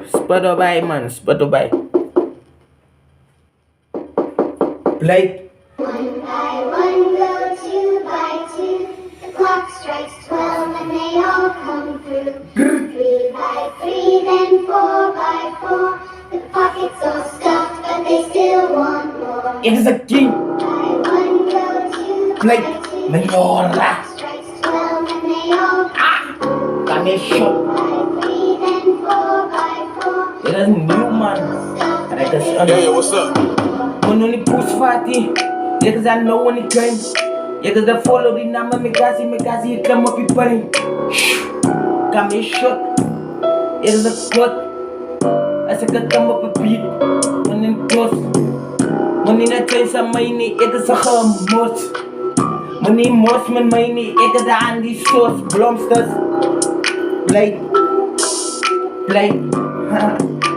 Spot erbij, man. Spot erbij. Blijf. One by one go two by two. The clock strikes 12 and they all come through. 3 by 3, then 4 by 4. The pockets all stuffed, but they still want more. Ik is een king. By one go two Blijf. by two. Mijn The jora. clock strikes 12 and they all come Kan je shot. by 3, then 4 by 4. Dit is nieuw, man. Kijk eens aan. Hey, what's up? Mano ni push fati. Ik is aan no one ik kan. Ik is de follow die namen Megazi ik kan op je pari. Kan je shot. Ik is een klot. Als ik het kan op een beat. Man in close. Man in a change aan mij niet. Ik is een gemot. Man in mos met mij niet. Ik is de aan die sauce. Blomsters. Blijf.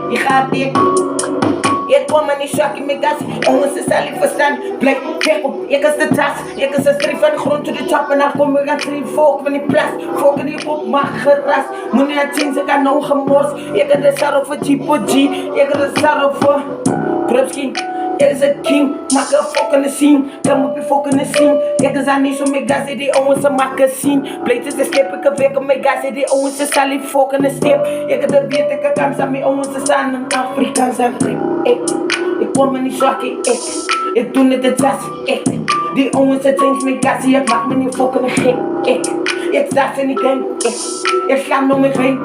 Je gaat dik. Ik kom en ik zak in mijn gas. Jongens, ze zal ik verstaan. Blijf, kijk op, ik is de tas. Ik is de streep van de grond tot de top. En dan kom ik aan drie volk van die plas. Volk die op mag gerast. Moet niet aan things, ik kan nou gemos. Ik is de sarro voor G-P-G. Ik is de sarro voor Krupski. Ik is een king, maak een fucking scene. Kom op je fucking scene. Ik is aan niet zo met gas, die jongens, ze maken scene. Blijf is de step, ik heb weg met gas, die jongens, ze zal die fucking step. Ik is de beat, ik kan zijn, mijn jongens, ze staan in Afrikaans en grip. Ik kom en niet zakken, ik doe net het jas, die jongens, ze change met gas, ik maak me niet fucking gek, ik sta in die game, ik ga nog meer heen,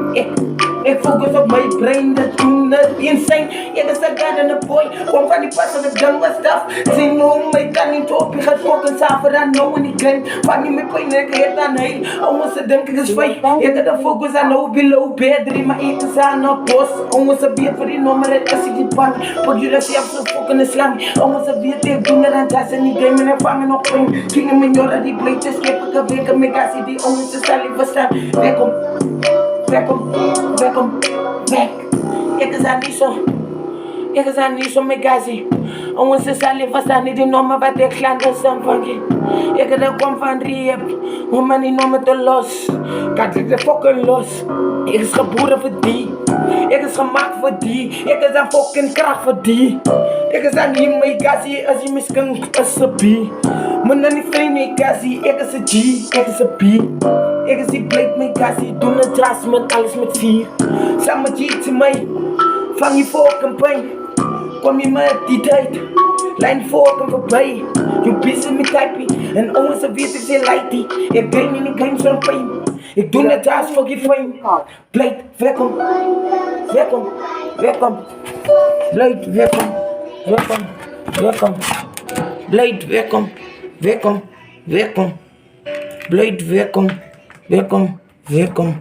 ik focus op mijn brain, dat doen het insane. Ik is een god en een boy, kom van die pas en de gun was stuff. Zin hoe mij kan niet op, je gaat fucking zaver aan nou en die game. Van die met pijn, ik heet aan heel, jongens, ze denken ik is fake. Ik heb de focus aan nou below bed, drie maar eten ze aan een post. Jongens, ze weet voor die nummer, het is die bank. Pak je dat je hebt zo'n fucking slang. Jongens, ze weet, ik doe er aan jas en die game en ik vangen nog pijn. Kingen mijn jorden, die bleetjes, skip ik een week, met gas, die jongens, ze zal niet verstaan. Welkom. Welkom, weg. Ik is aan niet zo. Ik is aan niet zo met gazi. Jongens, ze zal even staan, niet die nummer wat ik klant is aan van je. Ik er kom van Riep, hoe man die nummer te los. Kat ik de fucking los. Ik is geboren voor die. Ik is gemaakt voor die. Ik is aan fucking kracht voor die. Ik is aan hier met gazi, als je misschien is een B. Moet dan niet vreemd met gazi, ik is een G, ik is een B. Ik is die bleek met gazi, doen het ras met alles met 4. Samen G te mij, vang je fucking pijn. Kom je met die tijd, lijn fucking voorbij. Je busy met typing, en jongens ze weten ze lighty. Ik ben in de game zo'n pijn. Ik doe het ras voor je fame. Blijf, welkom, welkom, welkom. Blijf, welkom, welkom, welkom. Blijf, welkom, welkom, welkom. Blijf, welkom, welkom, welkom.